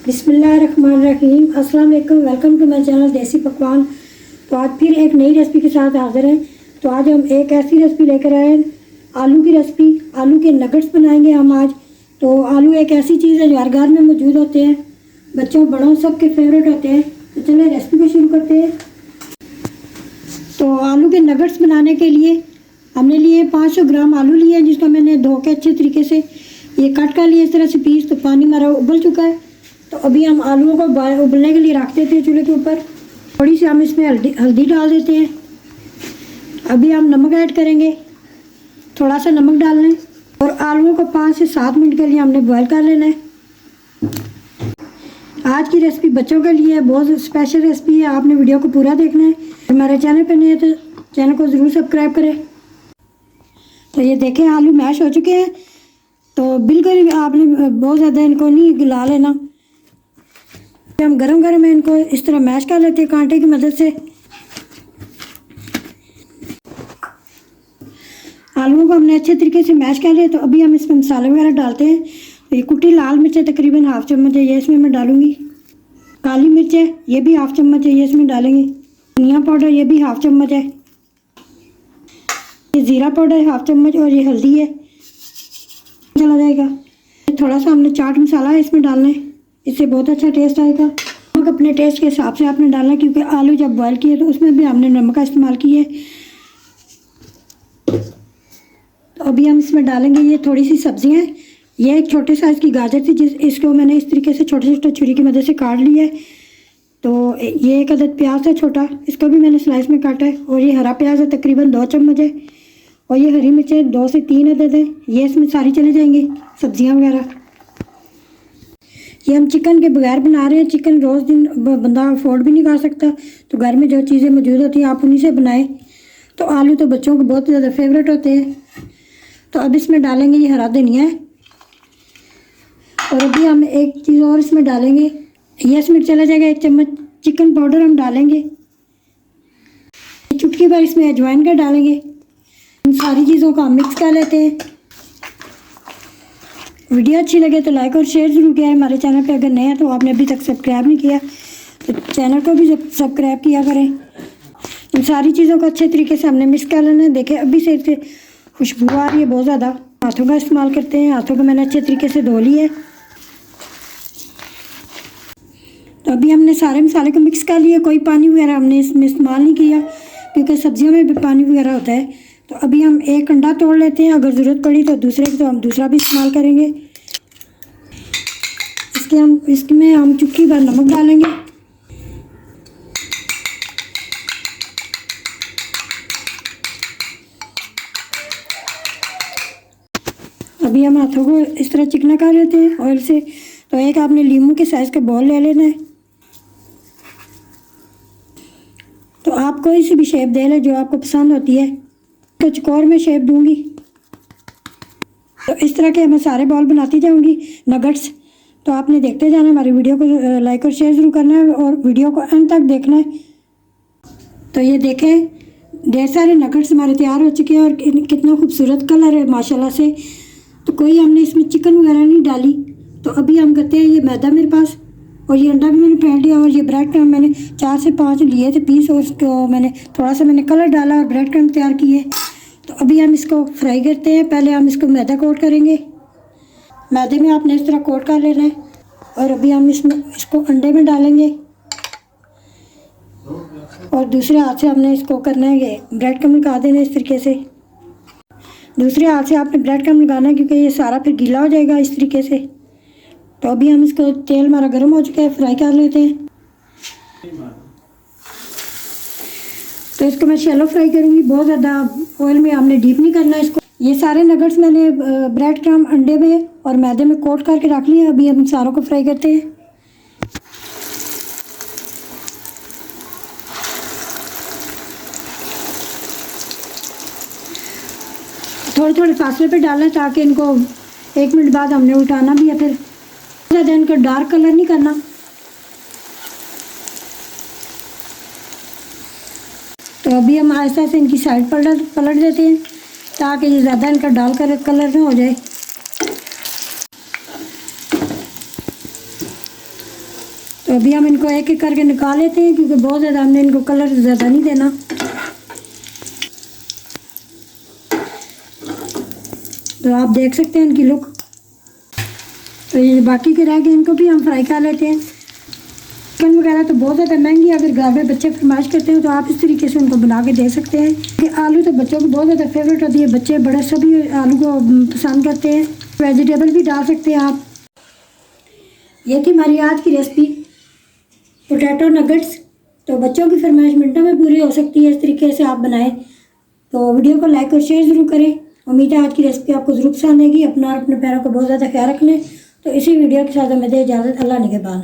बिस्मिल्लाहिर्रहमानिर्रहीम। अस्सलाम वालेकुम। वेलकम टू माय चैनल देसी पकवान। तो आज फिर एक नई रेसिपी के साथ हाजिर हैं। तो आज हम एक ऐसी रेसिपी लेकर आए हैं, आलू की रेसिपी। आलू के नगेट्स बनाएंगे हम आज। तो आलू एक ऐसी चीज़ है जो हर घर में मौजूद होते हैं, बच्चों बड़ों सबके फेवरेट होते हैं। तो चलिए रेसिपी को शुरू करते हैं। तो आलू के नगेट्स बनाने के लिए हमने लिए 500 ग्राम आलू लिए, जिसको मैंने धो के अच्छे तरीके से ये कट कर लिया इस तरह से पीस। तो पानी हमारा उबल चुका है। तो अभी हम आलूओं को उबलने के लिए रख देते हैं चूल्हे के ऊपर। थोड़ी सी हम इसमें हल्दी डाल देते हैं। अभी हम नमक ऐड करेंगे, थोड़ा सा नमक डाल लें और आलूओं को 5 से 7 मिनट के लिए हमने बॉयल कर लेना है। आज की रेसिपी बच्चों के लिए बहुत स्पेशल रेसिपी है, आपने वीडियो को पूरा देखना है। हमारे चैनल पर नहीं है तो चैनल को ज़रूर सब्सक्राइब करें। तो ये देखें आलू मैश हो चुके हैं। तो बिल्कुल आपने बहुत ज़्यादा इनको नहीं गला लेना। हम गरम गरम में इनको इस तरह मैश कर लेते हैं कांटे की मदद से। आलूओं को हमने अच्छे तरीके से मैश कर लिया। तो अभी हम इसमें मसाले वगैरह डालते हैं। तो ये कुटी लाल मिर्च है, तकरीबन ½ चम्मच है, ये इसमें मैं डालूंगी। काली मिर्च है, ये भी ½ चम्मच है, ये इसमें डालेंगे। धनिया पाउडर ये भी ½ चम्मच है। ये ज़ीरा पाउडर ½ चम्मच और ये हल्दी है, चला जाएगा। थोड़ा सा हमने चाट मसाला है इसमें डालना है, इससे बहुत अच्छा टेस्ट आएगा। नमक अपने टेस्ट के हिसाब से आपने डालना है, क्योंकि आलू जब बॉयल किए तो उसमें भी हमने नमक का इस्तेमाल किया है। तो अभी हम इसमें डालेंगे ये थोड़ी सी सब्जियां। ये एक छोटे साइज़ की गाजर थी, इसको मैंने इस तरीके से छोटे छोटे छुरी की मदद से काट लिया है। तो ये एक अदद प्याज है छोटा, इसको भी मैंने स्लाइस में काटा है। और ये हरा प्याज है, तकरीबन 2 चम्मच है। और ये हरी मिर्चें 2 से 3 अदद है, ये इसमें सारी चले जाएंगी सब्जियां वगैरह। ये हम चिकन के बगैर बना रहे हैं। चिकन रोज़ दिन बंदा अफोर्ड भी नहीं कर सकता, तो घर में जो चीज़ें मौजूद होती हैं आप उन्हीं से बनाएं। तो आलू तो बच्चों को बहुत ज़्यादा फेवरेट होते हैं। तो अब इसमें डालेंगे ये हरा धनिया है। और अभी हम एक चीज़ और इसमें डालेंगे, ये इसमें चला जाएगा 1 चम्मच चिकन पाउडर हम डालेंगे। चुटकी भर इसमें अजवाइन का डालेंगे। इन सारी चीज़ों को हम मिक्स कर लेते हैं। वीडियो अच्छी लगे तो लाइक और शेयर ज़रूर किया है। हमारे चैनल पे अगर नए हैं तो आपने अभी तक सब्सक्राइब नहीं किया तो चैनल को भी सब्सक्राइब किया करें। इन सारी चीज़ों को अच्छे तरीके से हमने मिक्स कर लेना है। देखें अभी से इससे खुशबू आ रही है बहुत ज़्यादा। हाथों का इस्तेमाल करते हैं, हाथों को मैंने अच्छे तरीके से धो लिया है। तो अभी हमने सारे मसाले को मिक्स कर लिया। कोई पानी वगैरह हमने इसमें इस्तेमाल नहीं किया, क्योंकि सब्जियों में भी पानी वगैरह होता है। तो अभी हम एक अंडा तोड़ लेते हैं, अगर ज़रूरत पड़ी तो हम दूसरा भी इस्तेमाल करेंगे। इसमें हम चुटकी भर नमक डालेंगे। अभी हम हाथों को इस तरह चिकना कर लेते हैं ऑयल से। तो एक आपने लीमू के साइज़ का बॉल ले लेना है। तो आप कोई सी भी शेप दे लें जो आपको पसंद होती है। तो चौकोर में शेप दूंगी। तो इस तरह के मैं सारे बॉल बनाती जाऊंगी नगेट्स। तो आपने देखते जाना, हमारी वीडियो को लाइक और शेयर ज़रूर करना है और वीडियो को अंत तक देखना है। तो ये देखें ढेर सारे नगेट्स हमारे तैयार हो चुके हैं और कितना खूबसूरत कलर है माशाल्लाह से। तो कोई हमने इसमें चिकन वगैरह नहीं डाली। तो अभी हम करते हैं, ये मैदा मेरे पास और ये अंडा भी मैंने फेंट लिया और ये ब्रेड क्रम्ब मैंने 4 से 5 लिए थे पीस, और उसको मैंने थोड़ा सा कलर डाला और ब्रेड क्रम्ब तैयार किए। तो अभी हम इसको फ्राई करते हैं। पहले हम इसको मैदा कोट करेंगे। मैदे में आपने इस तरह कोट कर लेना है। और अभी हम इसको अंडे में डालेंगे और दूसरे हाथ से हमने इसको करना है, ये ब्रेड क्रम्ब लगा देना इस तरीके से। दूसरे हाथ से आपने ब्रेड क्रम्ब लगाना है, क्योंकि ये सारा फिर गीला हो जाएगा इस तरीके से। तो अभी हम इसको, तेल हमारा गर्म हो चुका है, फ्राई कर लेते हैं। तो इसको मैं शैलो फ्राई करूँगी, बहुत ज़्यादा ऑयल में हमने डीप नहीं करना इसको। ये सारे नगेट्स मैंने ब्रेड क्रम्ब अंडे में और मैदे में कोट करके रख लिए। अभी हम सारों को फ्राई करते हैं। थोड़े थोड़े फासले पे डालना है, ताकि इनको 1 मिनट बाद हमने उठाना भी है। फिर ज़्यादा इनका डार्क कलर नहीं करना। तो अभी हम आहिस्ता से इनकी साइड पलट देते हैं, ताकि ये ज़्यादा इनका डार्क कलर ना हो जाए। तो अभी हम इनको एक एक करके निकाल लेते हैं, क्योंकि बहुत ज़्यादा हमने इनको कलर ज़्यादा नहीं देना। तो आप देख सकते हैं इनकी लुक। तो ये बाकी के रह गए, इनको भी हम फ्राई कर लेते हैं। चिकन वगैरह तो बहुत ज़्यादा महंगी है, अगर घर में बच्चे फरमाइश करते हैं तो आप इस तरीके से उनको बना के दे सकते हैं। कि आलू तो बच्चों को बहुत ज़्यादा फेवरेट होती है, बच्चे बड़े सभी आलू को पसंद करते हैं। वेजिटेबल भी डाल सकते हैं आप। ये थी हमारी आज की रेसिपी, पोटैटो नगेट्स। तो बच्चों की फरमाइश मिनटों में पूरी हो सकती है, इस तरीके से आप बनाएं। तो वीडियो को लाइक और शेयर ज़रूर करें। उम्मीद है आज की रेसिपी आपको ज़रूर पसंद आएगी। अपना और अपने पैरों को बहुत ज़्यादा ख्याल रखना है। तो इसी वीडियो के साथ हमें दे इजाज़त। अल्लाह निगहबान।